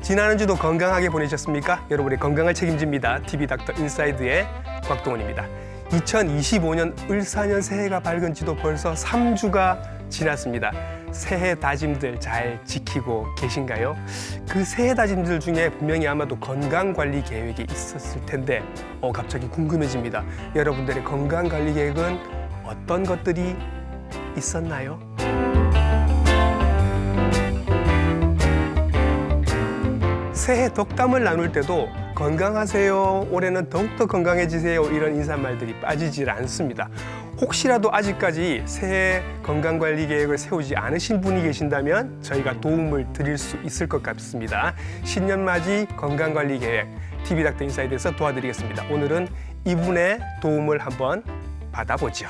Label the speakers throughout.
Speaker 1: 지난 한 주도 건강하게 보내셨습니까? 여러분의 건강을 책임집니다. TV 닥터 인사이드의 곽동원입니다. 2025년 을사년 새해가 밝은 지도 벌써 3주가 지났습니다. 새해 다짐들 잘 지키고 계신가요? 그 새해 다짐들 중에 분명히 아마도 건강관리 계획이 있었을 텐데 갑자기 궁금해집니다. 여러분들의 건강관리 계획은 어떤 것들이 있었나요? 새해 덕담을 나눌 때도 건강하세요, 올해는 더욱더 건강해지세요, 이런 인사말들이 빠지질 않습니다. 혹시라도 아직까지 새해 건강관리 계획을 세우지 않으신 분이 계신다면 저희가 도움을 드릴 수 있을 것 같습니다. 신년맞이 건강관리 계획 TV 닥터 인사이드에서 도와드리겠습니다. 오늘은 이분의 도움을 한번 받아보죠.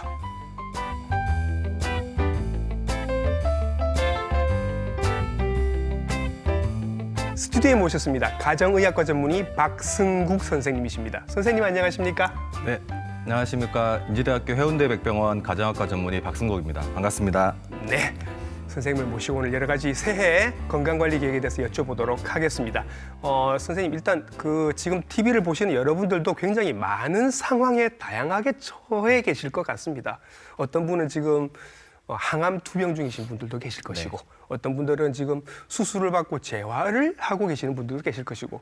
Speaker 1: 스튜디오에 모셨습니다. 가정의학과 전문의 박승국 선생님이십니다. 선생님 안녕하십니까?
Speaker 2: 네, 안녕하십니까. 인지대학교 해운대 백병원 가정학과 전문의 박승국입니다. 반갑습니다.
Speaker 1: 네, 선생님을 모시고 오늘 여러 가지 새해 건강관리 계획에 대해서 여쭤보도록 하겠습니다. 선생님 일단 지금 TV를 보시는 여러분들도 굉장히 많은 상황에 다양하게 처해 계실 것 같습니다. 어떤 분은 지금 항암 투병 중이신 분들도 계실 것이고, 어떤 분들은 지금 수술을 받고 재활을 하고 계시는 분들도 계실 것이고,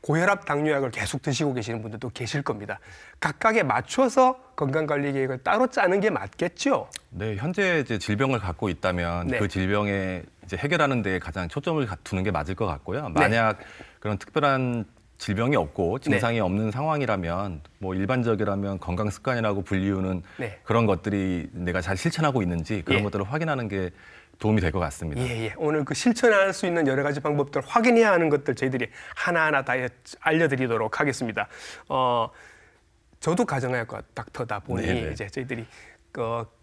Speaker 1: 고혈압 당뇨약을 계속 드시고 계시는 분들도 계실 겁니다. 각각에 맞춰서 건강관리 계획을 따로 짜는 게 맞겠죠?
Speaker 2: 네, 현재 이제 질병을 갖고 있다면 그 질병에 이제 해결하는 데 가장 초점을 두는 게 맞을 것 같고요. 만약 그런 특별한 질병이 없고 증상이 없는 상황이라면 뭐 일반적이라면 건강 습관이라고 불리우는 그런 것들이 내가 잘 실천하고 있는지 그런 것들을 확인하는 게 도움이 될 것 같습니다.
Speaker 1: 오늘 실천할 수 있는 여러 가지 방법들, 확인해야 하는 것들 저희들이 하나하나 다 알려드리도록 하겠습니다. 저도 가정의학과 닥터다 보니 이제 저희들이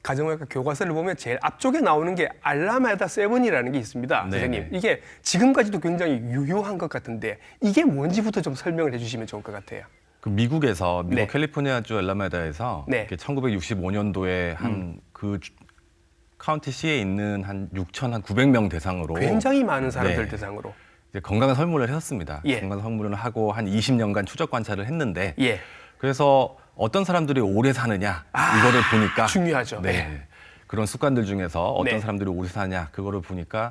Speaker 1: 가정의학과 교과서를 보면 제일 앞쪽에 나오는 게 알라메다 7이라는 게 있습니다. 선생님, 이게 지금까지도 굉장히 유효한 것 같은데 이게 뭔지부터 좀 설명을 해주시면 좋을 것 같아요.
Speaker 2: 미국 캘리포니아주 알라메다에서 1965년도에 한 카운티시에 있는 한 6,900명 대상으로
Speaker 1: 굉장히 많은 사람들 대상으로
Speaker 2: 이제 건강 설문을 했었습니다. 건강 설문을 하고 한 20년간 추적 관찰을 했는데 그래서 어떤 사람들이 오래 사느냐 이거를 보니까
Speaker 1: 중요하죠.
Speaker 2: 그런 습관들 중에서 어떤 사람들이 오래 사느냐 그거를 보니까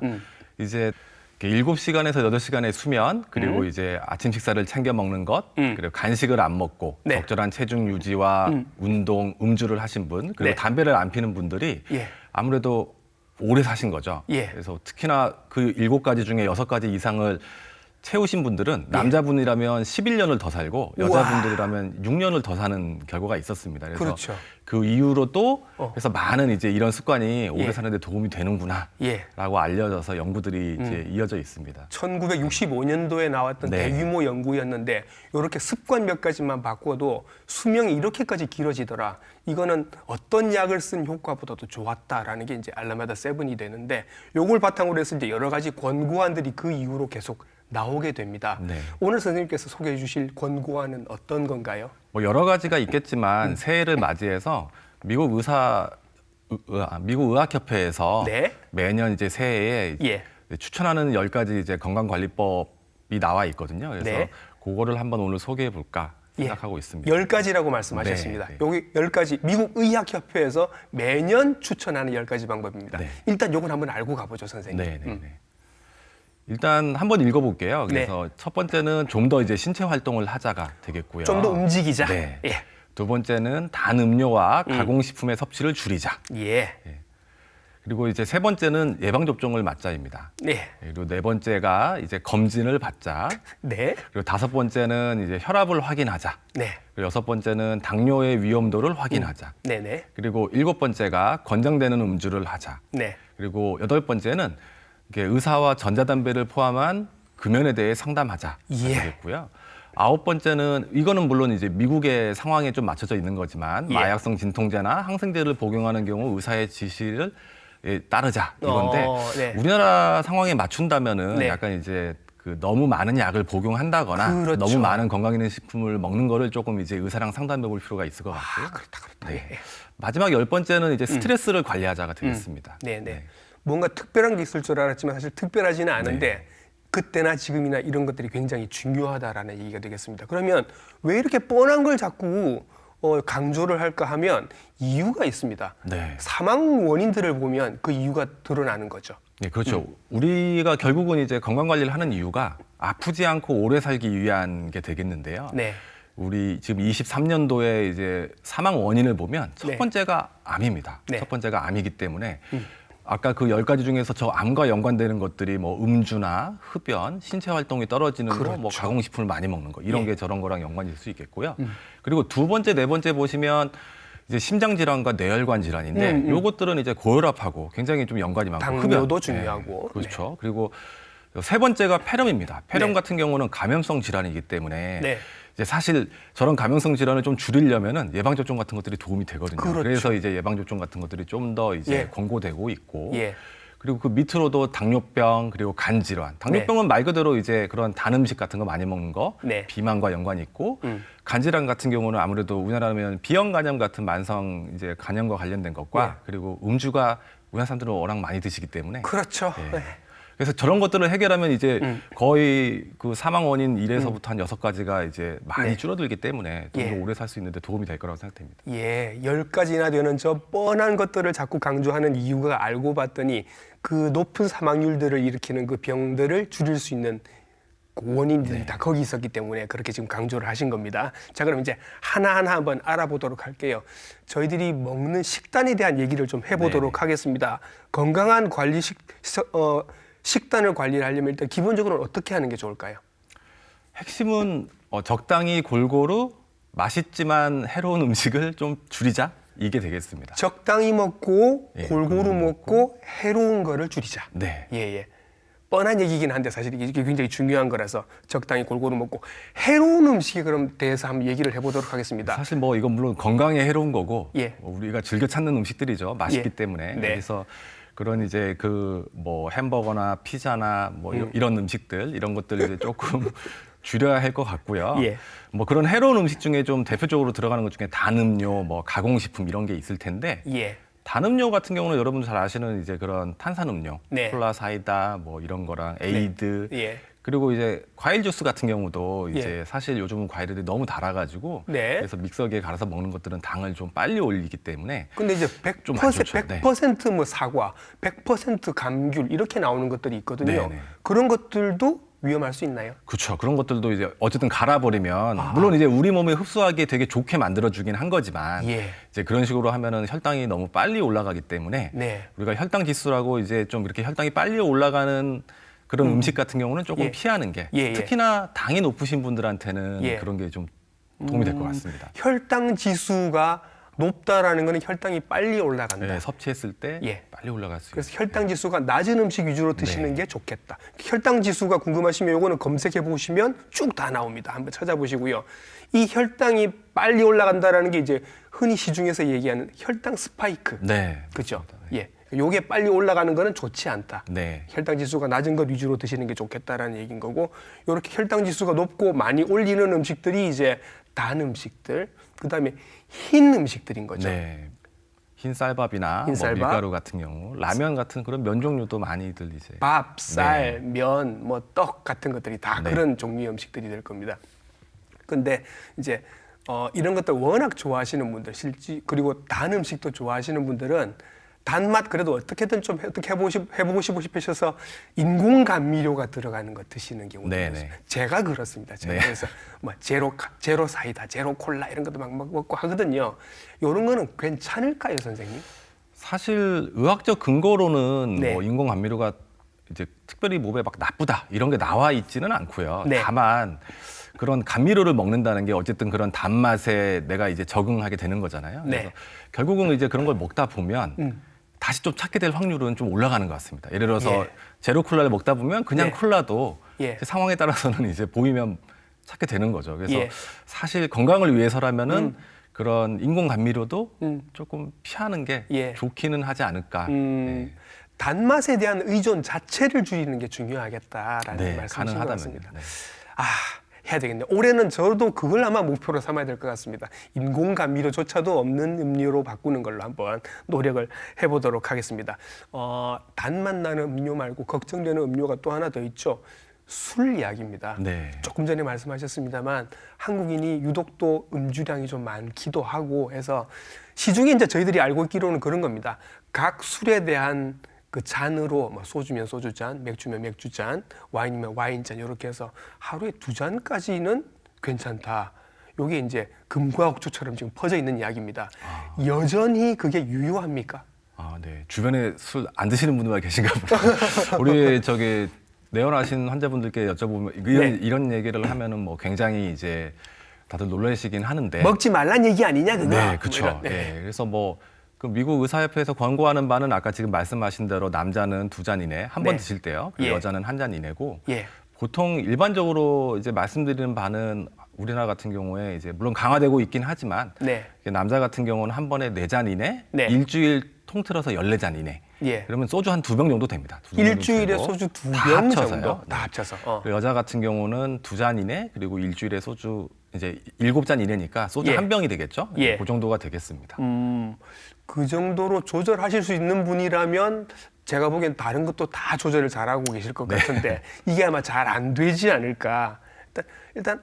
Speaker 2: 이제 7시간에서 8시간의 수면, 그리고 이제 아침 식사를 챙겨 먹는 것, 그리고 간식을 안 먹고 적절한 체중 유지와 운동, 음주를 하신 분, 그리고 담배를 안 피는 분들이 아무래도 오래 사신 거죠. 그래서 특히나 그 7가지 중에 6가지 이상을 채우신 분들은 남자분이라면 11년을 더 살고 여자분들이라면 6년을 더 사는 결과가 있었습니다. 그래서 그 이후로 또 그래서 많은 이제 이런 습관이 오래 사는 데 도움이 되는구나라고 알려져서 연구들이 이제 이어져 있습니다.
Speaker 1: 1965년도에 나왔던 대규모 연구였는데 이렇게 습관 몇 가지만 바꿔도 수명이 이렇게까지 길어지더라. 이거는 어떤 약을 쓴 효과보다도 좋았다라는 게 이제 알라메다 7이 되는데, 요걸 바탕으로 해서 이제 여러 가지 권고안들이 그 이후로 계속 나오게 됩니다. 오늘 선생님께서 소개해 주실 권고안은 어떤 건가요?
Speaker 2: 뭐 여러 가지가 있겠지만 새해를 맞이해서 미국 의학협회에서 매년 이제 새해에 추천하는 10가지 이제 건강관리법이 나와 있거든요. 그래서 그거를 한번 오늘 소개해 볼까 생각하고 있습니다.
Speaker 1: 10가지라고 말씀하셨습니다. 여기 10가지 미국 의학협회에서 매년 추천하는 10가지 방법입니다. 일단 요걸 한번 알고 가보죠, 선생님.
Speaker 2: 일단 한번 읽어볼게요. 그래서 첫 번째는 좀 더 이제 신체 활동을 하자가 되겠고요.
Speaker 1: 좀 더 움직이자.
Speaker 2: 두 번째는 단 음료와 가공식품의 섭취를 줄이자. 그리고 이제 세 번째는 예방 접종을 맞자입니다. 그리고 네 번째가 이제 검진을 받자. 그리고 다섯 번째는 이제 혈압을 확인하자. 그리고 여섯 번째는 당뇨의 위험도를 확인하자. 그리고 일곱 번째가 권장되는 음주를 하자. 그리고 여덟 번째는 의사와 전자담배를 포함한 금연에 대해 상담하자 되겠고요. 아홉 번째는 이거는 물론 이제 미국의 상황에 좀 맞춰져 있는 거지만 마약성 진통제나 항생제를 복용하는 경우 의사의 지시를 따르자 이건데 우리나라 상황에 맞춘다면은 약간 이제 너무 많은 약을 복용한다거나 너무 많은 건강기능식품을 먹는 거를 조금 이제 의사랑 상담해 볼 필요가 있을 것 같고요. 마지막 10번째는 이제 스트레스를 관리하자가 되겠습니다.
Speaker 1: 뭔가 특별한 게 있을 줄 알았지만 사실 특별하지는 않은데 그때나 지금이나 이런 것들이 굉장히 중요하다라는 얘기가 되겠습니다. 그러면 왜 이렇게 뻔한 걸 자꾸 강조를 할까 하면 이유가 있습니다.
Speaker 2: 네.
Speaker 1: 사망 원인들을 보면 그 이유가 드러나는 거죠.
Speaker 2: 네, 그렇죠. 우리가 결국은 이제 건강 관리를 하는 이유가 아프지 않고 오래 살기 위한 게 되겠는데요.
Speaker 1: 네.
Speaker 2: 우리 지금 23년도에 이제 사망 원인을 보면 첫
Speaker 1: 네.
Speaker 2: 번째가 암입니다.
Speaker 1: 네.
Speaker 2: 첫 번째가 암이기 때문에 아까 그 10가지 중에서 저 암과 연관되는 것들이 뭐 음주나 흡연, 신체 활동이 떨어지는 거, 뭐
Speaker 1: 그렇죠.
Speaker 2: 가공식품을 많이 먹는 거 이런
Speaker 1: 예.
Speaker 2: 게 저런 거랑 연관이 있을 수 있겠고요. 그리고 두 번째, 네 번째 보시면 이제 심장 질환과 뇌혈관 질환인데 요것들은 이제 고혈압하고 굉장히 좀 연관이 많고
Speaker 1: 당뇨도
Speaker 2: 흡연.
Speaker 1: 중요하고.
Speaker 2: 네, 그렇죠. 그리고 세 번째가 폐렴입니다. 폐렴
Speaker 1: 네.
Speaker 2: 같은 경우는 감염성 질환이기 때문에
Speaker 1: 네.
Speaker 2: 이제 사실 저런 감염성 질환을 좀 줄이려면은 예방 접종 같은 것들이 도움이 되거든요.
Speaker 1: 그렇죠.
Speaker 2: 그래서 이제 예방 접종 같은 것들이 좀 더 이제
Speaker 1: 예.
Speaker 2: 권고되고 있고
Speaker 1: 예.
Speaker 2: 그리고 그 밑으로도 당뇨병 그리고 간 질환. 당뇨병은 말 그대로 이제 그런 단 음식 같은 거 많이 먹는 거,
Speaker 1: 네.
Speaker 2: 비만과 연관이 있고 간 질환 같은 경우는 아무래도 우리나라면 비형 간염 같은 만성 이제 간염과 관련된 것과
Speaker 1: 네.
Speaker 2: 그리고 음주가 우리나라 사람들은 워낙 많이 드시기 때문에
Speaker 1: 그렇죠.
Speaker 2: 예.
Speaker 1: 네.
Speaker 2: 그래서 저런 것들을 해결하면 이제 거의 그 사망 원인 1에서부터 한 6가지가 이제 많이
Speaker 1: 네.
Speaker 2: 줄어들기 때문에 좀 더
Speaker 1: 예.
Speaker 2: 오래 살 수 있는데 도움이 될 거라고 생각됩니다.
Speaker 1: 예, 10가지나 되는 저 뻔한 것들을 자꾸 강조하는 이유가 알고 봤더니 그 높은 사망률들을 일으키는 그 병들을 줄일 수 있는 그 원인들이 다 거기 있었기 때문에 그렇게 지금 강조를 하신 겁니다. 자, 그럼 이제 하나하나 한번 알아보도록 할게요. 저희들이 먹는 식단에 대한 얘기를 좀 해보도록 하겠습니다. 건강한 관리 식단을 관리를 하려면 일단 기본적으로는 어떻게 하는 게 좋을까요?
Speaker 2: 핵심은 적당히 골고루 맛있지만 해로운 음식을 좀 줄이자 이게 되겠습니다.
Speaker 1: 적당히 먹고
Speaker 2: 예,
Speaker 1: 골고루 먹고 해로운 거를 줄이자.
Speaker 2: 네.
Speaker 1: 예, 예. 뻔한 얘기긴 한데 사실 이게 굉장히 중요한 거라서 적당히 골고루 먹고 해로운 음식에 그럼 대해서 한번 얘기를 해보도록 하겠습니다.
Speaker 2: 사실 뭐 이건 물론 건강에 해로운 거고
Speaker 1: 예.
Speaker 2: 우리가 즐겨 찾는 음식들이죠. 맛있기
Speaker 1: 예.
Speaker 2: 때문에.
Speaker 1: 네.
Speaker 2: 그래서 그런 이제 그 뭐 햄버거나 피자나 뭐 이런 음식들 이런 것들 이제 조금 줄여야 할 것 같고요.
Speaker 1: 예.
Speaker 2: 뭐 그런 해로운 음식 중에 좀 대표적으로 들어가는 것 중에 단 음료, 뭐 가공식품 이런 게 있을 텐데
Speaker 1: 예.
Speaker 2: 단 음료 같은 경우는 여러분들 잘 아시는 이제 그런 탄산 음료,
Speaker 1: 네.
Speaker 2: 콜라, 사이다 뭐 이런 거랑 에이드
Speaker 1: 예.
Speaker 2: 그리고 이제 과일 주스 같은 경우도 이제
Speaker 1: 예.
Speaker 2: 사실 요즘은 과일들이 너무 달아가지고
Speaker 1: 네.
Speaker 2: 그래서 믹서기에 갈아서 먹는 것들은 당을 좀 빨리 올리기 때문에
Speaker 1: 근데 이제
Speaker 2: 좀안 좋죠.
Speaker 1: 100% 뭐 사과, 100% 감귤 이렇게 나오는 것들이 있거든요.
Speaker 2: 네네.
Speaker 1: 그런 것들도 위험할 수 있나요?
Speaker 2: 그렇죠. 그런 것들도 이제 어쨌든 갈아버리면 물론 이제 우리 몸에 흡수하기에 되게 좋게 만들어주긴 한 거지만
Speaker 1: 예.
Speaker 2: 이제 그런 식으로 하면은 혈당이 너무 빨리 올라가기 때문에
Speaker 1: 네.
Speaker 2: 우리가 혈당 지수라고 이제 좀 이렇게 혈당이 빨리 올라가는 그런 음식 같은 경우는 조금
Speaker 1: 예.
Speaker 2: 피하는 게
Speaker 1: 예, 예.
Speaker 2: 특히나 당이 높으신 분들한테는
Speaker 1: 예.
Speaker 2: 그런 게 좀 도움이 될 것 같습니다.
Speaker 1: 혈당 지수가 높다라는 거는 혈당이 빨리 올라간다.
Speaker 2: 네, 섭취했을 때
Speaker 1: 예.
Speaker 2: 빨리 올라갈 수
Speaker 1: 그래서
Speaker 2: 있어요.
Speaker 1: 혈당 지수가 낮은 음식 위주로 드시는
Speaker 2: 네.
Speaker 1: 게 좋겠다. 혈당 지수가 궁금하시면 요거는 검색해 보시면 쭉 다 나옵니다. 한번 찾아보시고요. 이 혈당이 빨리 올라간다라는 게 이제 흔히 시중에서 얘기하는 혈당 스파이크.
Speaker 2: 네.
Speaker 1: 그죠? 예. 요게 빨리 올라가는 거는 좋지 않다.
Speaker 2: 네.
Speaker 1: 혈당 지수가 낮은 것 위주로 드시는 게 좋겠다라는 얘기인 거고, 요렇게 혈당 지수가 높고 많이 올리는 음식들이 이제 단 음식들, 그다음에 흰 음식들인 거죠.
Speaker 2: 네. 흰 쌀밥이나
Speaker 1: 흰쌀밥.
Speaker 2: 뭐 밀가루 같은 경우, 라면 같은 그런 면 종류도 많이들 이제
Speaker 1: 밥, 쌀,
Speaker 2: 네.
Speaker 1: 면, 뭐 떡 같은 것들이 다
Speaker 2: 네.
Speaker 1: 그런 종류의 음식들이 될 겁니다. 근데 이제 이런 것들 워낙 좋아하시는 분들, 그리고 단 음식도 좋아하시는 분들은 단맛 그래도 어떻게든 좀 어떻게 해보고 싶으셔서 인공 감미료가 들어가는 거 드시는 경우도
Speaker 2: 네네.
Speaker 1: 있어요. 제가 그렇습니다. 제가
Speaker 2: 네.
Speaker 1: 그래서 뭐 제로 사이다, 제로 콜라 이런 것도 막 먹고 하거든요. 이런 거는 괜찮을까요, 선생님?
Speaker 2: 사실 의학적 근거로는
Speaker 1: 네.
Speaker 2: 뭐 인공 감미료가 이제 특별히 몸에 막 나쁘다 이런 게 나와 있지는 않고요.
Speaker 1: 네.
Speaker 2: 다만 그런 감미료를 먹는다는 게 어쨌든 그런 단맛에 내가 이제 적응하게 되는 거잖아요.
Speaker 1: 네.
Speaker 2: 그래서 결국은 이제 그런 걸 먹다 보면 다시 좀 찾게 될 확률은 좀 올라가는 것 같습니다. 예를 들어서
Speaker 1: 예.
Speaker 2: 제로 콜라를 먹다 보면 그냥
Speaker 1: 예.
Speaker 2: 콜라도
Speaker 1: 예.
Speaker 2: 상황에 따라서는 이제 보이면 찾게 되는 거죠. 그래서
Speaker 1: 예.
Speaker 2: 사실 건강을 위해서라면은 그런 인공 감미료도 조금 피하는 게
Speaker 1: 예.
Speaker 2: 좋기는 하지 않을까. 네.
Speaker 1: 단맛에 대한 의존 자체를 줄이는 게 중요하겠다라는
Speaker 2: 네,
Speaker 1: 말씀이신 것
Speaker 2: 가능하다면.
Speaker 1: 같습니다.
Speaker 2: 네.
Speaker 1: 아, 해야 되겠네. 올해는 저도 그걸 아마 목표로 삼아야 될 것 같습니다. 인공 감미료조차도 없는 음료로 바꾸는 걸로 한번 노력을 해보도록 하겠습니다. 단맛 나는 음료 말고 걱정되는 음료가 또 하나 더 있죠. 술 이야기입니다.
Speaker 2: 네.
Speaker 1: 조금 전에 말씀하셨습니다만 한국인이 유독 또 음주량이 좀 많기도 하고 해서 시중에 이제 저희들이 알고 있기로는 그런 겁니다. 각 술에 대한 그 잔으로 뭐 소주면 소주잔, 맥주면 맥주잔, 와인이면 와인잔 이렇게 해서 하루에 2잔까지는 괜찮다. 요게 이제 금과 옥조처럼 지금 퍼져 있는 이야기입니다. 여전히 그게 유효합니까?
Speaker 2: 네. 주변에 술 안 드시는 분들 계신가 보다. 우리 저기 내원하신 환자분들께 여쭤보면 이런 얘기를 하면은 뭐 굉장히 이제 다들 놀라시긴 하는데
Speaker 1: 먹지 말란 얘기 아니냐 그거?
Speaker 2: 네, 그렇죠. 네. 그래서 뭐 그 미국 의사협회에서 권고하는 바는 아까 지금 말씀하신 대로 남자는 2잔 이내 한 번 드실 때요. 그리고 여자는 1잔 이내고 보통 일반적으로 이제 말씀드리는 바는 우리나라 같은 경우에 이제 물론 강화되고 있긴 하지만 남자 같은 경우는 한 번에 4잔 이내, 일주일 통틀어서 14잔 이내. 그러면 소주 한 2병 정도 됩니다.
Speaker 1: 일주일에 소주 2병 정도 다 합쳐서.
Speaker 2: 여자 같은 경우는 2잔 이내 그리고 일주일에 소주 이제 7잔 이내니까 소주 한 병이 되겠죠. 그 정도가 되겠습니다.
Speaker 1: 그 정도로 조절하실 수 있는 분이라면 제가 보기엔 다른 것도 다 조절을 잘하고 계실 것 같은데 이게 아마 잘 안 되지 않을까. 일단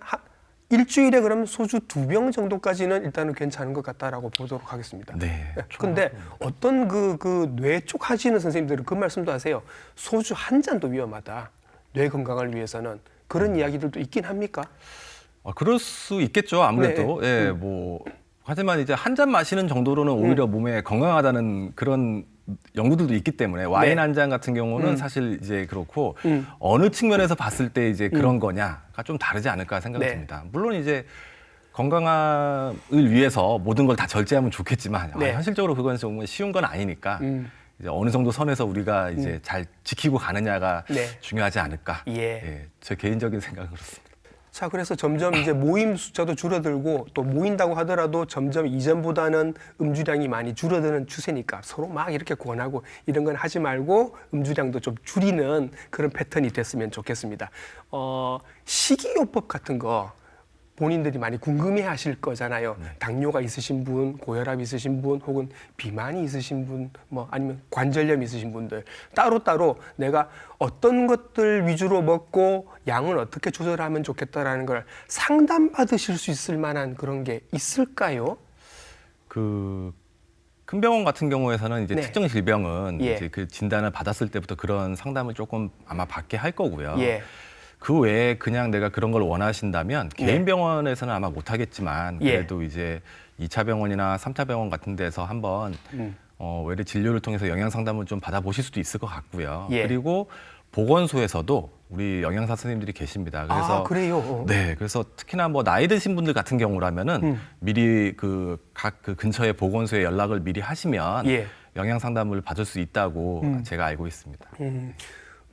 Speaker 1: 일주일에 그러면 소주 2병 정도까지는 일단은 괜찮은 것 같다라고 보도록 하겠습니다.
Speaker 2: 네.
Speaker 1: 근데 어떤 그 뇌 쪽 하시는 선생님들은 그 말씀도 하세요. 소주 한 잔도 위험하다. 뇌 건강을 위해서는 그런 이야기들도 있긴 합니까?
Speaker 2: 그럴 수 있겠죠. 아무래도. 뭐 하지만 이제 한 잔 마시는 정도로는 오히려 몸에 건강하다는 그런 연구들도 있기 때문에 와인 한 잔 같은 경우는 사실 이제 그렇고 어느 측면에서 봤을 때 이제 그런 거냐가 좀 다르지 않을까 생각이 듭니다. 물론 이제 건강을 위해서 모든 걸 다 절제하면 좋겠지만 현실적으로 그건 정말 쉬운 건 아니니까 이제 어느 정도 선에서 우리가 이제 잘 지키고 가느냐가 중요하지 않을까. 제 개인적인 생각은 그렇습니다.
Speaker 1: 자, 그래서 점점 이제 모임 숫자도 줄어들고 또 모인다고 하더라도 점점 이전보다는 음주량이 많이 줄어드는 추세니까 서로 막 이렇게 권하고 이런 건 하지 말고 음주량도 좀 줄이는 그런 패턴이 됐으면 좋겠습니다. 식이요법 같은 거 본인들이 많이 궁금해 하실 거잖아요. 당뇨가 있으신 분, 고혈압 있으신 분, 혹은 비만이 있으신 분, 뭐 아니면 관절염 있으신 분들 따로따로 내가 어떤 것들 위주로 먹고 양을 어떻게 조절하면 좋겠다라는 걸 상담받으실 수 있을 만한 그런 게 있을까요?
Speaker 2: 큰 병원 같은 경우에서는 이제 특정 질병은 이제 그 진단을 받았을 때부터 그런 상담을 조금 아마 받게 할 거고요. 그 외에 그냥 내가 그런 걸 원하신다면 개인 병원에서는 아마 못 하겠지만 그래도 이제 2차 병원이나 3차 병원 같은 데서 한번 외래 진료를 통해서 영양 상담을 좀 받아보실 수도 있을 것 같고요. 그리고 보건소에서도 우리 영양사 선생님들이 계십니다. 그래서
Speaker 1: 그래요?
Speaker 2: 네, 그래서 특히나 뭐 나이 드신 분들 같은 경우라면은 미리 각 근처의 보건소에 연락을 미리 하시면 영양 상담을 받을 수 있다고 제가 알고 있습니다.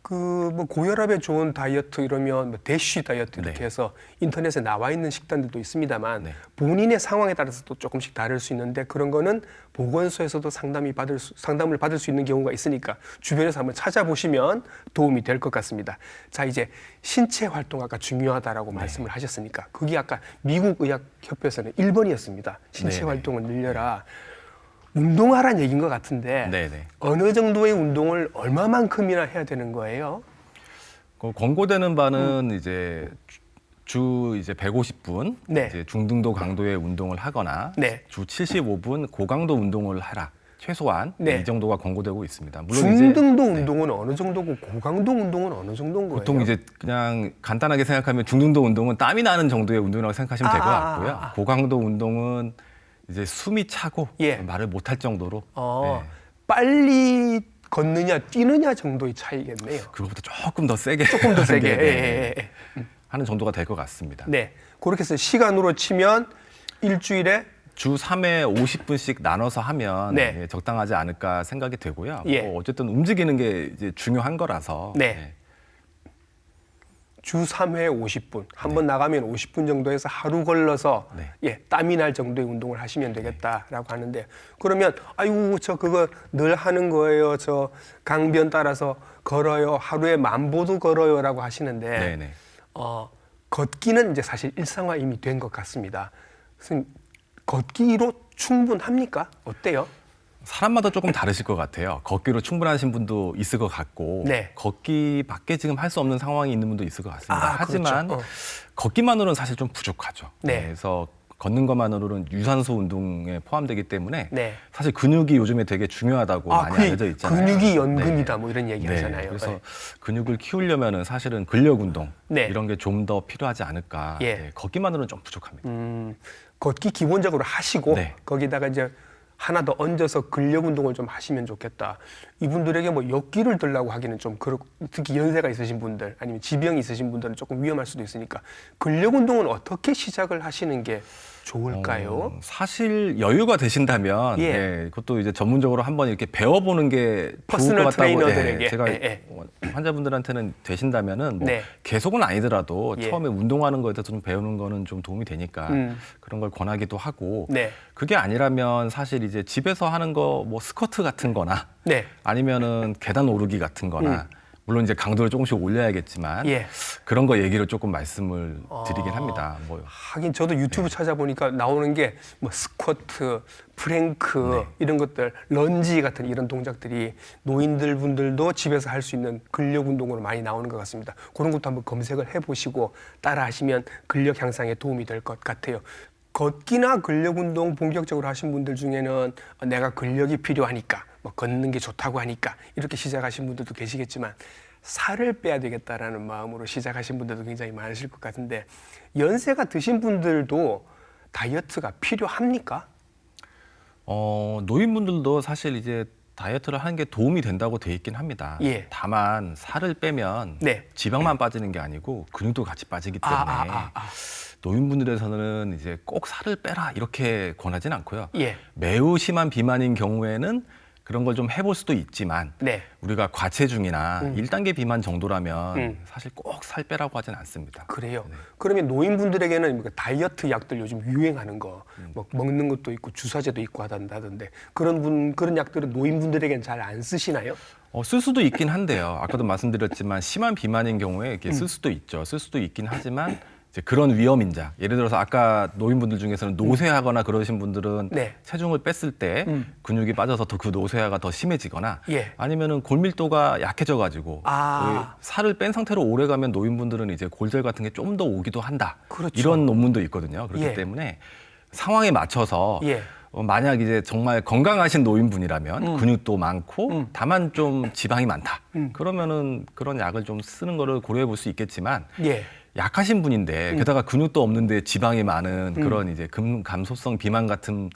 Speaker 1: 뭐 고혈압에 좋은 다이어트 이러면 뭐 대쉬 다이어트 이렇게 해서 인터넷에 나와 있는 식단들도 있습니다만 본인의 상황에 따라서 또 조금씩 다를 수 있는데 그런 거는 보건소에서도 상담을 받을 수 있는 경우가 있으니까 주변에서 한번 찾아보시면 도움이 될 것 같습니다. 자, 이제 신체 활동 아까 중요하다라고 말씀을 하셨으니까 그게 아까 미국 의학 협회에서는 1번이었습니다. 신체 활동을 늘려라. 운동하라는 얘기인 것 같은데 어느 정도의 운동을 얼마만큼이나 해야 되는 거예요?
Speaker 2: 권고되는 바는 이제 주 이제 150분 이제 중등도 강도의 운동을 하거나 주 75분 고강도 운동을 하라. 최소한 이 정도가 권고되고 있습니다. 물론
Speaker 1: 중등도 운동은 어느 정도고 고강도 운동은 어느 정도인 거예요?
Speaker 2: 보통 이제 그냥 간단하게 생각하면 중등도 운동은 땀이 나는 정도의 운동이라고 생각하시면 될 것 같고요. 고강도 운동은 이제 숨이 차고 말을 못할 정도로
Speaker 1: 빨리 걷느냐 뛰느냐 정도의 차이겠네요.
Speaker 2: 그거보다 조금 더 세게 하는 정도가 될 것 같습니다.
Speaker 1: 그렇게 해서 시간으로 치면 일주일에
Speaker 2: 주 3회 50분씩 나눠서 하면 적당하지 않을까 생각이 되고요. 뭐 어쨌든 움직이는 게 이제 중요한 거라서
Speaker 1: 주 3회 50분, 한 번 나가면 50분 정도 해서 하루 걸러서 땀이 날 정도의 운동을 하시면 되겠다라고 하는데 그러면 아이고 저 그거 늘 하는 거예요. 저 강변 따라서 걸어요. 하루에 10,000보도 걸어요라고 하시는데 걷기는 이제 사실 일상화 이미 된 것 같습니다. 선생님, 걷기로 충분합니까? 어때요?
Speaker 2: 사람마다 조금 다르실 것 같아요. 걷기로 충분하신 분도 있을 것 같고
Speaker 1: 네.
Speaker 2: 걷기밖에 지금 할 수 없는 상황이 있는 분도 있을 것 같습니다. 하지만
Speaker 1: 그렇죠.
Speaker 2: 걷기만으로는 사실 좀 부족하죠.
Speaker 1: 네.
Speaker 2: 그래서 걷는 것만으로는 유산소 운동에 포함되기 때문에
Speaker 1: 네.
Speaker 2: 사실 근육이 요즘에 되게 중요하다고 많이 알려져 있잖아요.
Speaker 1: 근육이 연금이다 뭐 이런 얘기 하잖아요.
Speaker 2: 그래서
Speaker 1: 네.
Speaker 2: 근육을 키우려면은 사실은 근력 운동
Speaker 1: 네.
Speaker 2: 이런 게 좀 더 필요하지 않을까.
Speaker 1: 예.
Speaker 2: 걷기만으로는 좀 부족합니다.
Speaker 1: 걷기 기본적으로 하시고
Speaker 2: 네.
Speaker 1: 거기다가 이제 하나 더 얹어서 근력 운동을 좀 하시면 좋겠다. 이분들에게 뭐 역기를 들라고 하기는 좀 그렇고, 특히 연세가 있으신 분들 아니면 지병이 있으신 분들은 조금 위험할 수도 있으니까 근력 운동은 어떻게 시작을 하시는 게 좋을까요?
Speaker 2: 사실 여유가 되신다면
Speaker 1: 예.
Speaker 2: 그것도 이제 전문적으로 한번 이렇게 배워보는 게 좋을
Speaker 1: 퍼스널
Speaker 2: 것 같다고.
Speaker 1: 트레이너들에게.
Speaker 2: 제가
Speaker 1: 예.
Speaker 2: 환자분들한테는 되신다면은 뭐
Speaker 1: 네.
Speaker 2: 계속은 아니더라도
Speaker 1: 예.
Speaker 2: 처음에 운동하는 거에 대해서 좀 배우는 거는 좀 도움이 되니까 그런 걸 권하기도 하고.
Speaker 1: 네.
Speaker 2: 그게 아니라면 사실 이제 집에서 하는 거 뭐 스쿼트 같은 거나
Speaker 1: 네.
Speaker 2: 아니면은 계단 오르기 같은 거나 물론 이제 강도를 조금씩 올려야겠지만
Speaker 1: 예.
Speaker 2: 그런 거 얘기를 조금 말씀을 드리긴 합니다. 뭐
Speaker 1: 하긴 저도 유튜브 찾아보니까 나오는 게 뭐 스쿼트, 프랭크 이런 것들, 런지 같은 이런 동작들이 노인들 분들도 집에서 할 수 있는 근력 운동으로 많이 나오는 것 같습니다. 그런 것도 한번 검색을 해보시고 따라하시면 근력 향상에 도움이 될 것 같아요. 걷기나 근력 운동 본격적으로 하신 분들 중에는 내가 근력이 필요하니까 뭐 걷는 게 좋다고 하니까 이렇게 시작하신 분들도 계시겠지만 살을 빼야 되겠다라는 마음으로 시작하신 분들도 굉장히 많으실 것 같은데 연세가 드신 분들도 다이어트가 필요합니까?
Speaker 2: 노인분들도 사실 이제 다이어트를 하는 게 도움이 된다고 돼 있긴 합니다.
Speaker 1: 예.
Speaker 2: 다만 살을 빼면
Speaker 1: 네.
Speaker 2: 지방만 빠지는 게 아니고 근육도 같이 빠지기 때문에 노인분들에서는 이제 꼭 살을 빼라 이렇게 권하진 않고요.
Speaker 1: 예.
Speaker 2: 매우 심한 비만인 경우에는 그런 걸 좀 해볼 수도 있지만
Speaker 1: 네.
Speaker 2: 우리가 과체중이나 1단계 비만 정도라면 사실 꼭 살 빼라고 하진 않습니다.
Speaker 1: 그래요. 그러면 노인분들에게는 다이어트 약들 요즘 유행하는 거, 뭐 먹는 것도 있고 주사제도 있고 하던데 그런 약들은 노인분들에게는 잘 안 쓰시나요?
Speaker 2: 쓸 수도 있긴 한데요. 아까도 말씀드렸지만 심한 비만인 경우에 이렇게 쓸 수도 있죠. 쓸 수도 있긴 하지만 이제 그런 위험 인자, 예를 들어서 아까 노인분들 중에서는 노쇠하거나 그러신 분들은
Speaker 1: 네.
Speaker 2: 체중을 뺐을 때 근육이 빠져서 더 그 노쇠화가 더 심해지거나
Speaker 1: 예.
Speaker 2: 아니면은 골밀도가 약해져가지고 살을 뺀 상태로 오래가면 노인분들은 이제 골절 같은 게 좀 더 오기도 한다.
Speaker 1: 그렇죠.
Speaker 2: 이런 논문도 있거든요. 그렇기
Speaker 1: 예.
Speaker 2: 때문에 상황에 맞춰서
Speaker 1: 예.
Speaker 2: 만약 이제 정말 건강하신 노인분이라면 근육도 많고 다만 좀 지방이 많다. 그러면은 그런 약을 좀 쓰는 거를 고려해 볼 수 있겠지만
Speaker 1: 예.
Speaker 2: 약하신 분인데 게다가 근육도 없는데 지방이 많은 그런 이제 감소성 비만 같은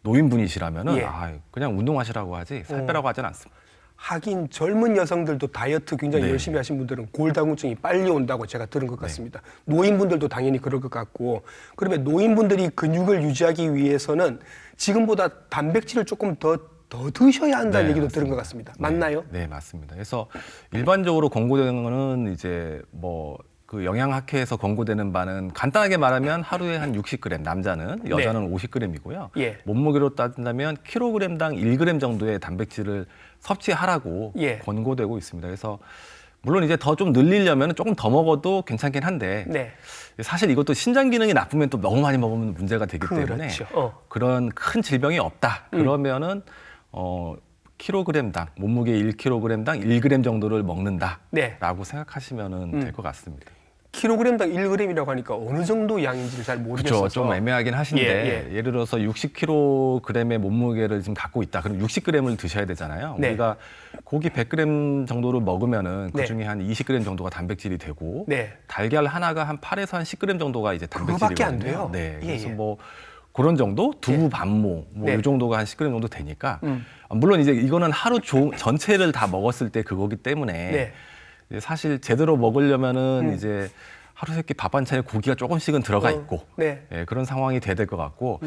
Speaker 2: 노인분이시라면은
Speaker 1: 예.
Speaker 2: 그냥 운동하시라고 하지 살 빼라고 하진 않습니다.
Speaker 1: 하긴 젊은 여성들도 다이어트 굉장히
Speaker 2: 네.
Speaker 1: 열심히 하신 분들은 골다공증이 빨리 온다고 제가 들은 것 같습니다. 노인분들도 당연히 그럴 것 같고 그러면 노인분들이 근육을 유지하기 위해서는 지금보다 단백질을 조금 더 드셔야 한다는 얘기도 들은 것 같습니다. 맞나요?
Speaker 2: 네, 맞습니다. 그래서 일반적으로 권고되는 거는 이제 뭐 그 영양학회에서 권고되는 바는 간단하게 말하면 하루에 한 60g, 남자는, 여자는 50g이고요.
Speaker 1: 예.
Speaker 2: 몸무게로 따진다면 킬로그램당 1g 정도의 단백질을 섭취하라고
Speaker 1: 예.
Speaker 2: 권고되고 있습니다. 그래서 물론 이제 더 좀 늘리려면 조금 더 먹어도 괜찮긴 한데
Speaker 1: 네.
Speaker 2: 사실 이것도 신장 기능이 나쁘면 또 너무 많이 먹으면 문제가 되기 때문에
Speaker 1: 그렇죠.
Speaker 2: 그런 큰 질병이 없다. 그러면은 킬로그램당 몸무게 1kg당 1g 정도를 먹는다라고
Speaker 1: 네.
Speaker 2: 생각하시면 될 것 같습니다.
Speaker 1: 킬로그램당 1g이라고 하니까 어느 정도 양인지를 잘 모르겠어서
Speaker 2: 그렇죠. 좀 애매하긴 하신데 예를 들어서 60kg의 몸무게를 지금 갖고 있다. 그럼 60g을 드셔야 되잖아요.
Speaker 1: 네.
Speaker 2: 우리가 고기 100g 정도를 먹으면은
Speaker 1: 네.
Speaker 2: 그중에 한 20g 정도가 단백질이 되고
Speaker 1: 네.
Speaker 2: 달걀 하나가 한 8에서 한 10g 정도가 이제 단백질이거든요.
Speaker 1: 그거밖에 안 돼요.
Speaker 2: 네. 그래서 뭐 그런 정도 두부 반모 뭐 이 정도가 한 10g 정도 되니까 물론 이제 이거는 하루 전체를 다 먹었을 때 그거기 때문에 이제 사실 제대로 먹으려면은 이제 하루 세끼 밥 반찬에 고기가 조금씩은 들어가 있고 그런 상황이 돼야 될 것 같고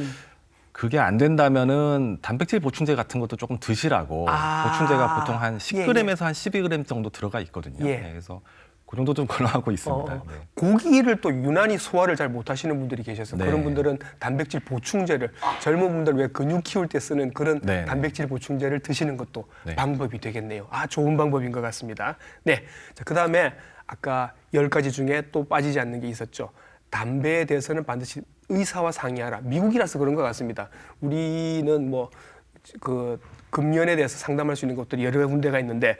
Speaker 2: 그게 안 된다면은 단백질 보충제 같은 것도 조금 드시라고 보충제가 보통 한 10g에서 한 12g 정도 들어가 있거든요. 그래서 그 정도 좀 권하고 있습니다.
Speaker 1: 고기를 또 유난히 소화를 잘 못하시는 분들이 계셔서 그런 분들은 단백질 보충제를 젊은 분들 왜 근육 키울 때 쓰는 그런 단백질 보충제를 드시는 것도 방법이 되겠네요. 좋은 방법인 것 같습니다. 네, 자, 그다음에 아까 10가지 중에 또 빠지지 않는 게 있었죠. 담배에 대해서는 반드시 의사와 상의하라. 미국이라서 그런 것 같습니다. 우리는 뭐 그 금연에 대해서 상담할 수 있는 곳들이 여러 군데가 있는데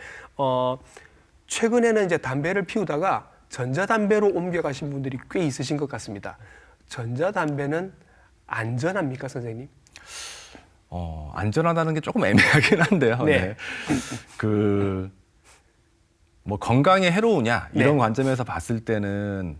Speaker 1: 최근에는 이제 담배를 피우다가 전자담배로 옮겨가신 분들이 꽤 있으신 것 같습니다. 전자담배는 안전합니까, 선생님?
Speaker 2: 안전하다는 게 조금 애매하긴 한데요.
Speaker 1: 네.
Speaker 2: 뭐 건강에 해로우냐 이런
Speaker 1: 네.
Speaker 2: 관점에서 봤을 때는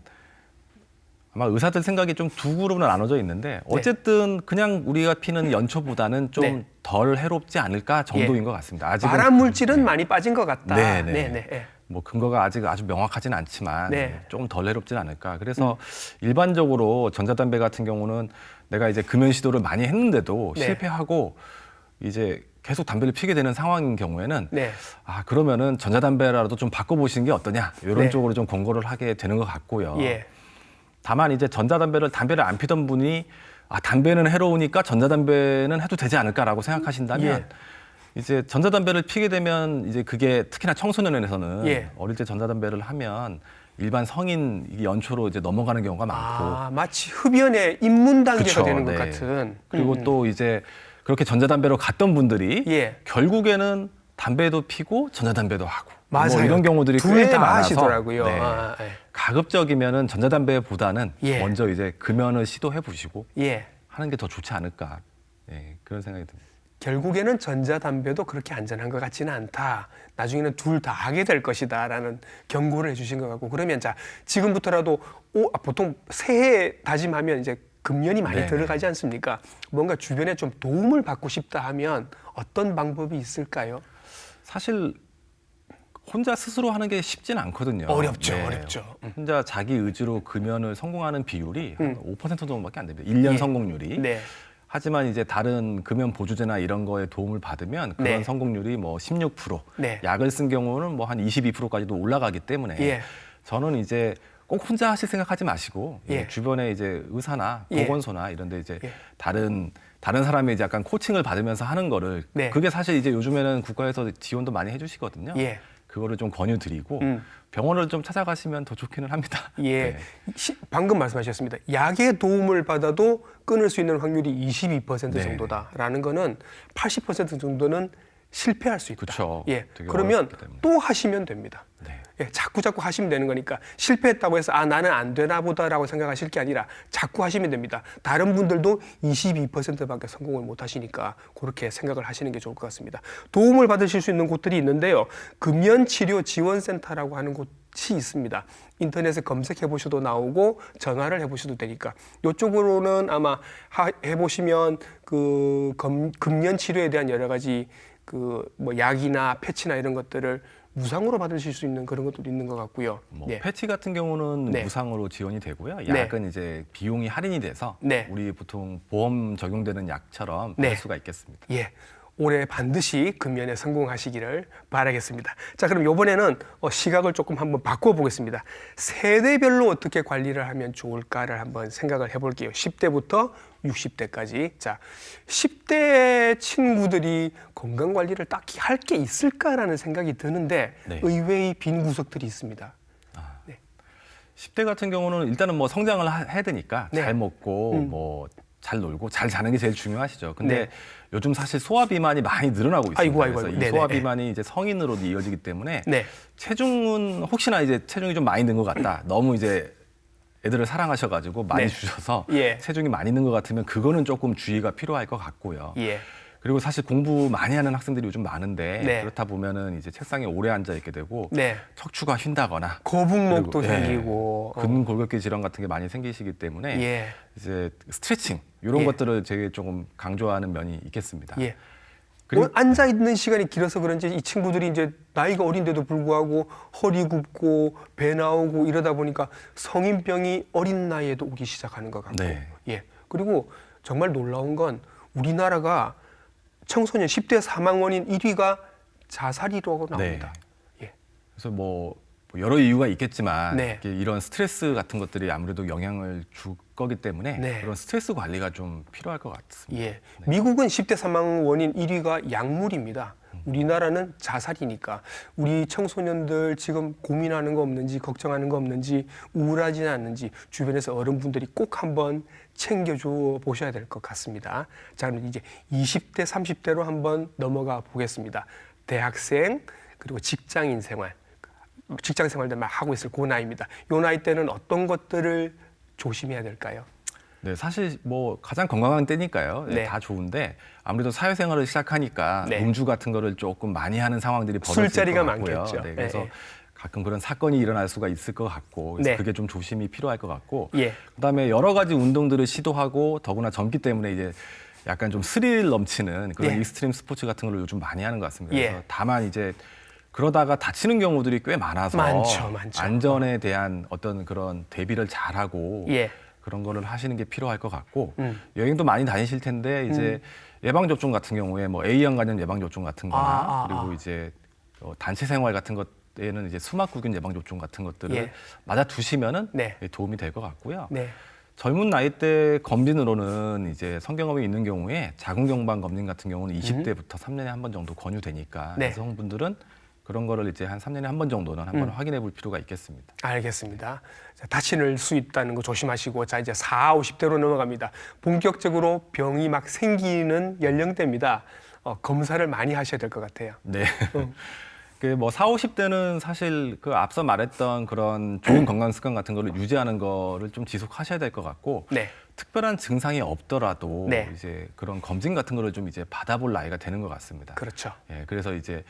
Speaker 2: 아마 의사들 생각이 좀 두 그룹으로 나눠져 있는데 어쨌든 그냥 우리가 피는 연초보다는 좀 덜 해롭지 않을까 정도인 것 같습니다. 아직은
Speaker 1: 발암 물질은 많이 빠진 것 같다.
Speaker 2: 네네. 뭐 근거가 아직 아주 명확하진 않지만 조금 덜 해롭진 않을까. 그래서 일반적으로 전자담배 같은 경우는 내가 이제 금연 시도를 많이 했는데도 실패하고 이제 계속 담배를 피게 되는 상황인 경우에는 그러면은 전자담배라도 좀 바꿔보시는 게 어떠냐 이런 쪽으로 좀 권고를 하게 되는 것 같고요. 다만 이제 담배를 안 피던 분이 담배는 해로우니까 전자담배는 해도 되지 않을까라고 생각하신다면 이제 전자담배를 피게 되면 이제 그게 특히나 청소년에서는 어릴 때 전자담배를 하면 일반 성인 연초로 이제 넘어가는 경우가 많고
Speaker 1: 마치 흡연의 입문 단계가
Speaker 2: 그쵸,
Speaker 1: 되는 것 같은.
Speaker 2: 그리고 또 이제 그렇게 전자담배로 갔던 분들이 결국에는 담배도 피고 전자담배도 하고
Speaker 1: 맞아요.
Speaker 2: 뭐 이런 경우들이
Speaker 1: 둘
Speaker 2: 꽤
Speaker 1: 다
Speaker 2: 많아서
Speaker 1: 하시더라고요.
Speaker 2: 가급적이면은 전자담배보다는 먼저 이제 금연을 시도해 보시고 하는 게 더 좋지 않을까 그런 생각이 듭니다.
Speaker 1: 결국에는 전자담배도 그렇게 안전한 것 같지는 않다. 나중에는 둘 다 하게 될 것이다라는 경고를 해주신 것 같고 그러면 자 지금부터라도 보통 새해 다짐하면 이제 금연이 많이 들어가지 않습니까? 뭔가 주변에 좀 도움을 받고 싶다 하면 어떤 방법이 있을까요?
Speaker 2: 사실 혼자 스스로 하는 게 쉽지는 않거든요.
Speaker 1: 어렵죠.
Speaker 2: 혼자 자기 의지로 금연을 성공하는 비율이 한 5% 정도밖에 안 됩니다. 1년 성공률이. 하지만 이제 다른 금연 보조제나 이런 거에 도움을 받으면 그런 성공률이 뭐 16%, 약을 쓴 경우는 뭐 한 22%까지도 올라가기 때문에 저는 이제 꼭 혼자 하실 생각하지 마시고 주변에 이제 의사나 보건소나 이런 데 이제 다른 사람이 이제 약간 코칭을 받으면서 하는 거를 그게 사실 이제 요즘에는 국가에서 지원도 많이 해주시거든요. 그거를 좀 권유드리고 병원을 좀 찾아가시면 더 좋기는 합니다.
Speaker 1: 방금 말씀하셨습니다. 약의 도움을 받아도 끊을 수 있는 확률이 22% 정도다라는 거는 80% 정도는 실패할 수 있다.
Speaker 2: 그렇죠.
Speaker 1: 그러면 또 하시면 됩니다. 자꾸 하시면 되는 거니까 실패했다고 해서 나는 안 되나 보다라고 생각하실 게 아니라 자꾸 하시면 됩니다. 다른 분들도 22%밖에 성공을 못 하시니까 그렇게 생각을 하시는 게 좋을 것 같습니다. 도움을 받으실 수 있는 곳들이 있는데요. 금연치료지원센터라고 하는 곳이 있습니다. 인터넷에 검색해 보셔도 나오고 전화를 해보셔도 되니까 이쪽으로는 아마 해보시면 그 금연 치료에 대한 여러 가지 뭐 약이나 패치나 이런 것들을 무상으로 받으실 수 있는 그런 것도 있는 것 같고요.
Speaker 2: 패치 같은 경우는 무상으로 지원이 되고요. 약은 이제 비용이 할인이 돼서 우리 보통 보험 적용되는 약처럼 받을 수가 있겠습니다.
Speaker 1: 올해 반드시 금연에 성공하시기를 바라겠습니다. 자, 그럼 이번에는 시각을 조금 한번 바꿔보겠습니다. 세대별로 어떻게 관리를 하면 좋을까를 한번 생각을 해볼게요. 10대부터 60대까지. 자, 10대 친구들이 건강관리를 딱히 할 게 있을까라는 생각이 드는데 의외의 빈 구석들이 있습니다.
Speaker 2: 10대 같은 경우는 일단은 뭐 성장을 해야 되니까 잘 먹고 뭐 잘 놀고 잘 자는 게 제일 중요하시죠. 근데 요즘 사실 소화 비만이 많이 늘어나고 있습니다. 그래서 이 소화 비만이 이제 성인으로도 이어지기 때문에 체중은 혹시나 이제 체중이 좀 많이 는 것 같다. 너무 이제 애들을 사랑하셔가지고 많이 주셔서 체중이 많이 는 것 같으면 그거는 조금 주의가 필요할 것 같고요. 그리고 사실 공부 많이 하는 학생들이 요즘 많은데 그렇다 보면은 이제 책상에 오래 앉아 있게 되고 척추가 휜다거나
Speaker 1: 거북목도 생기고
Speaker 2: 근골격계 질환 같은 게 많이 생기시기 때문에 이제 스트레칭 이런 것들을 되게 조금 강조하는 면이 있겠습니다.
Speaker 1: 그리고 앉아 있는 시간이 길어서 그런지 이 친구들이 이제 나이가 어린데도 불구하고 허리 굽고 배 나오고 이러다 보니까 성인병이 어린 나이에도 오기 시작하는 것 같고 그리고 정말 놀라운 건 우리나라가 청소년 10대 사망 원인 1위가 자살이라고 나옵니다.
Speaker 2: 그래서 뭐 여러 이유가 있겠지만 이런 스트레스 같은 것들이 아무래도 영향을 줄 거기 때문에 그런 스트레스 관리가 좀 필요할 것 같습니다.
Speaker 1: 미국은 10대 사망 원인 1위가 약물입니다. 우리나라는 자살이니까 우리 청소년들 지금 고민하는 거 없는지 걱정하는 거 없는지 우울하지는 않는지 주변에서 어른분들이 꼭 한번 챙겨줘 보셔야 될 것 같습니다. 자, 그럼 이제 20대, 30대로 한번 넘어가 보겠습니다. 대학생 그리고 직장인 생활, 직장 생활들 막 하고 있을 그 나이입니다. 이 나이 때는 어떤 것들을 조심해야 될까요?
Speaker 2: 네, 사실 뭐 가장 건강한 때니까요.
Speaker 1: 네.
Speaker 2: 다 좋은데 아무래도 사회생활을 시작하니까
Speaker 1: 네.
Speaker 2: 음주 같은 거를 조금 많이 하는 상황들이 벌어질
Speaker 1: 술자리가
Speaker 2: 것 같고요.
Speaker 1: 많겠죠.
Speaker 2: 네, 그래서
Speaker 1: 네.
Speaker 2: 가끔 그런 사건이 일어날 수가 있을 것 같고 그래서
Speaker 1: 네.
Speaker 2: 그게 좀 조심이 필요할 것 같고
Speaker 1: 예.
Speaker 2: 그다음에 여러 가지 운동들을 시도하고 더구나 젊기 때문에 이제 약간 좀 스릴 넘치는 그런
Speaker 1: 예.
Speaker 2: 익스트림 스포츠 같은 걸 요즘 많이 하는 것 같습니다.
Speaker 1: 예.
Speaker 2: 그래서 다만 이제 그러다가 다치는 경우들이 꽤 많아서
Speaker 1: 많죠.
Speaker 2: 안전에 대한 어떤 그런 대비를 잘하고
Speaker 1: 예.
Speaker 2: 그런 거를 하시는 게 필요할 것 같고 여행도 많이 다니실 텐데 이제 예방 접종 같은 경우에 뭐 A형 간염 예방 접종 같은 거나 그리고 이제 단체 생활 같은 것에는 이제 수막구균 예방 접종 같은 것들을
Speaker 1: 예.
Speaker 2: 맞아 두시면은
Speaker 1: 네.
Speaker 2: 도움이 될 것 같고요.
Speaker 1: 네.
Speaker 2: 젊은 나이 때 검진으로는 이제 성경험이 있는 경우에 자궁경부암 검진 같은 경우는 20대부터 3년에 한 번 정도 권유되니까
Speaker 1: 네.
Speaker 2: 여성분들은 그런 거를 이제 한 3년에 한 번 정도는 한번 확인해 볼 필요가 있겠습니다.
Speaker 1: 알겠습니다. 자, 다칠 수 있다는 거 조심하시고 자 이제 40, 50대로 넘어갑니다. 본격적으로 병이 막 생기는 연령대입니다. 검사를 많이 하셔야 될 것 같아요.
Speaker 2: 네. 그 뭐 40, 50대는 사실 그 앞서 말했던 그런 좋은 건강 습관 같은 거를 유지하는 거를 좀 지속하셔야 될 것 같고
Speaker 1: 네.
Speaker 2: 특별한 증상이 없더라도
Speaker 1: 네.
Speaker 2: 이제 그런 검진 같은 거를 좀 이제 받아볼 나이가 되는 것 같습니다.
Speaker 1: 그렇죠.
Speaker 2: 예, 그래서 이제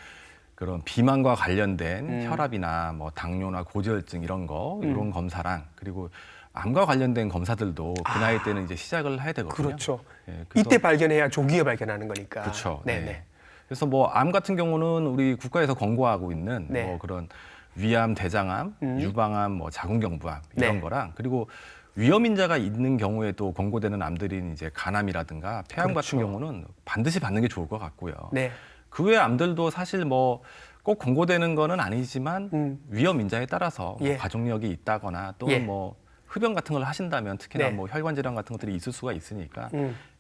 Speaker 2: 그런 비만과 관련된 혈압이나 뭐 당뇨나 고지혈증 이런 거 이런 검사랑 그리고 암과 관련된 검사들도 그 나이 때는 이제 시작을 해야 되거든요.
Speaker 1: 그렇죠.
Speaker 2: 예, 그래서-
Speaker 1: 이때 발견해야 조기에 발견하는 거니까.
Speaker 2: 그렇죠.
Speaker 1: 네네.
Speaker 2: 네. 그래서 뭐 암 같은 경우는 우리 국가에서 권고하고 있는
Speaker 1: 네.
Speaker 2: 뭐 그런 위암, 대장암, 유방암, 뭐 자궁경부암 이런
Speaker 1: 네.
Speaker 2: 거랑 그리고 위험 인자가 있는 경우에도 권고되는 암들인 이제 간암이라든가 폐암
Speaker 1: 그렇죠.
Speaker 2: 같은 경우는 반드시 받는 게 좋을 것 같고요.
Speaker 1: 네.
Speaker 2: 그 외 암들도 사실 뭐 꼭 권고되는 거는 아니지만 위험 인자에 따라서 뭐
Speaker 1: 예.
Speaker 2: 가족력이 있다거나 또는
Speaker 1: 예.
Speaker 2: 뭐 흡연 같은 걸 하신다면 특히나
Speaker 1: 네.
Speaker 2: 뭐 혈관 질환 같은 것들이 있을 수가 있으니까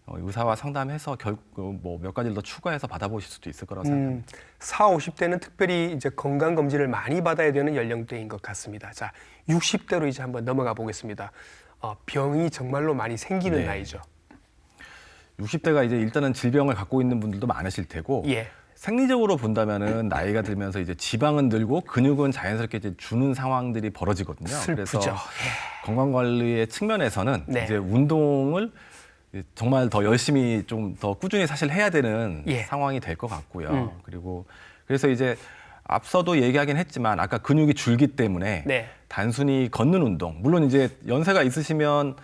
Speaker 2: 의사와 상담해서 뭐 몇 가지를 더 추가해서 받아보실 수도 있을 거라고 생각합니다.
Speaker 1: 40, 50대는 특별히 이제 건강 검진을 많이 받아야 되는 연령대인 것 같습니다. 자, 60대로 이제 한번 넘어가 보겠습니다. 병이 정말로 많이 생기는
Speaker 2: 네.
Speaker 1: 나이죠.
Speaker 2: 60대가 이제 일단은 질병을 갖고 있는 분들도 많으실 테고
Speaker 1: 예.
Speaker 2: 생리적으로 본다면은 나이가 들면서 이제 지방은 늘고 근육은 자연스럽게 이제 주는 상황들이 벌어지거든요.
Speaker 1: 슬프죠.
Speaker 2: 그래서 건강 관리의 측면에서는
Speaker 1: 네.
Speaker 2: 이제 운동을 정말 더 열심히 좀 더 꾸준히 사실 해야 되는
Speaker 1: 예.
Speaker 2: 상황이 될 것 같고요. 그리고 그래서 이제 앞서도 얘기하긴 했지만 아까 근육이 줄기 때문에
Speaker 1: 네.
Speaker 2: 단순히 걷는 운동, 물론 이제 연세가 있으시면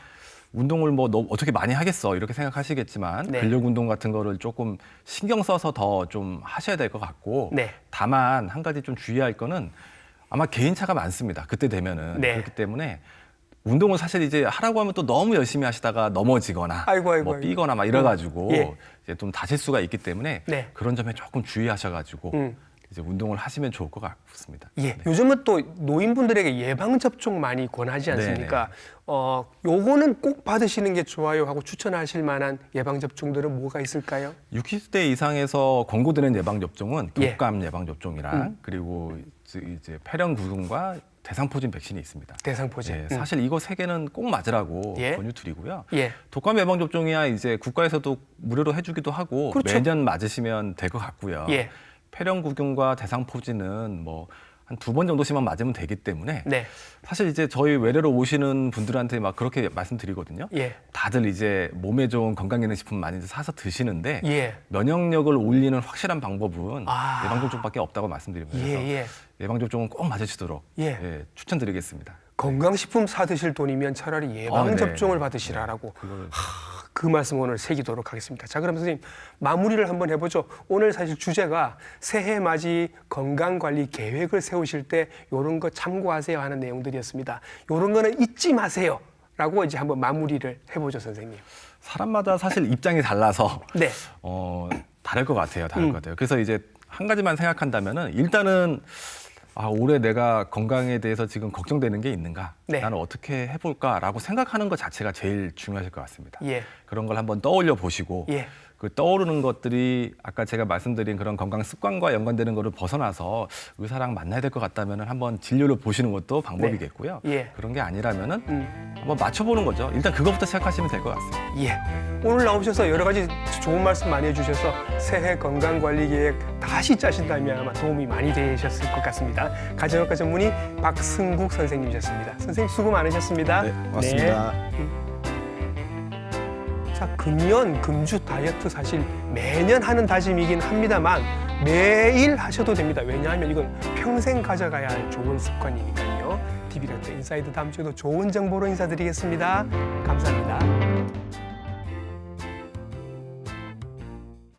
Speaker 2: 운동을 뭐 너 어떻게 많이 하겠어 이렇게 생각하시겠지만
Speaker 1: 네.
Speaker 2: 근력 운동 같은 거를 조금 신경 써서 더 좀 하셔야 될 것 같고
Speaker 1: 네.
Speaker 2: 다만 한 가지 좀 주의할 거는 아마 개인차가 많습니다. 그때 되면은
Speaker 1: 네.
Speaker 2: 그렇기 때문에 운동을 사실 이제 하라고 하면 또 너무 열심히 하시다가 넘어지거나
Speaker 1: 아이고, 아이고,
Speaker 2: 뭐
Speaker 1: 아이고.
Speaker 2: 삐거나 막 이래가지고
Speaker 1: 예.
Speaker 2: 이제 좀 다칠 수가 있기 때문에
Speaker 1: 네.
Speaker 2: 그런 점에 조금 주의하셔가지고 이제 운동을 하시면 좋을 것 같습니다.
Speaker 1: 예,
Speaker 2: 네.
Speaker 1: 요즘은 또 노인분들에게 예방 접종 많이 권하지 않습니까? 요거는 꼭 받으시는 게 좋아요 하고 추천하실 만한 예방 접종들은 뭐가 있을까요?
Speaker 2: 60대 이상에서 권고되는 예방 접종은
Speaker 1: 예.
Speaker 2: 독감 예방 접종이랑 그리고 이제 폐렴구균과 대상포진 백신이 있습니다.
Speaker 1: 대상포진.
Speaker 2: 예, 사실 이거 세 개는 꼭 맞으라고
Speaker 1: 예.
Speaker 2: 권유드리고요.
Speaker 1: 예.
Speaker 2: 독감 예방 접종이야 이제 국가에서도 무료로 해주기도 하고
Speaker 1: 그렇죠.
Speaker 2: 매년 맞으시면 될 것 같고요.
Speaker 1: 예.
Speaker 2: 폐렴구균과 대상포진은 뭐 한 2번 정도씩만 맞으면 되기 때문에
Speaker 1: 네.
Speaker 2: 사실 이제 저희 외래로 오시는 분들한테 막 그렇게 말씀드리거든요.
Speaker 1: 예.
Speaker 2: 다들 이제 몸에 좋은 건강기능식품 많이 사서 드시는데
Speaker 1: 예.
Speaker 2: 면역력을 올리는 확실한 방법은
Speaker 1: 아.
Speaker 2: 예방접종밖에 없다고 말씀드립니다. 그래서
Speaker 1: 예.
Speaker 2: 예방접종은 꼭 맞으시도록
Speaker 1: 예.
Speaker 2: 추천드리겠습니다.
Speaker 1: 건강식품 사드실 돈이면 차라리 예방
Speaker 2: 네.
Speaker 1: 접종을 받으시라라고.
Speaker 2: 그걸
Speaker 1: 그 말씀 오늘 새기도록 하겠습니다. 자, 그럼 선생님 마무리를 한번 해보죠. 오늘 사실 주제가 새해 맞이 건강관리 계획을 세우실 때 이런 거 참고하세요 하는 내용들이었습니다. 이런 거는 잊지 마세요 라고 이제 한번 마무리를 해보죠, 선생님.
Speaker 2: 사람마다 사실 입장이 달라서
Speaker 1: 네.
Speaker 2: 다를 것 같아요. 다를 것 같아요. 그래서 이제 한 가지만 생각한다면은 일단은 올해 내가 건강에 대해서 지금 걱정되는 게 있는가?
Speaker 1: 네.
Speaker 2: 나는 어떻게 해볼까라고 생각하는 것 자체가 제일 중요하실 것 같습니다.
Speaker 1: 예.
Speaker 2: 그런 걸 한번 떠올려 보시고
Speaker 1: 예.
Speaker 2: 그 떠오르는 것들이 아까 제가 말씀드린 그런 건강 습관과 연관되는 거를 벗어나서 의사랑 만나야 될 것 같다면 한번 진료를 보시는 것도 방법이겠고요.
Speaker 1: 네. 예.
Speaker 2: 그런 게 아니라면은 한번 맞춰보는 거죠. 일단 그것부터 시작하시면 될 것 같습니다.
Speaker 1: 예. 오늘 나오셔서 여러 가지 좋은 말씀 많이 해주셔서 새해 건강관리 계획 다시 짜신다면 아마 도움이 많이 되셨을 것 같습니다. 가정의학과 전문의 박승국 선생님이셨습니다. 선생님 수고 많으셨습니다.
Speaker 3: 네, 고맙습니다.
Speaker 1: 자, 금연, 금주 다이어트 사실 매년 하는 다짐이긴 합니다만 매일 하셔도 됩니다. 왜냐하면 이건 평생 가져가야 할 좋은 습관이니까요. TV닥터 인사이드 다음 주에도 좋은 정보로 인사드리겠습니다. 감사합니다.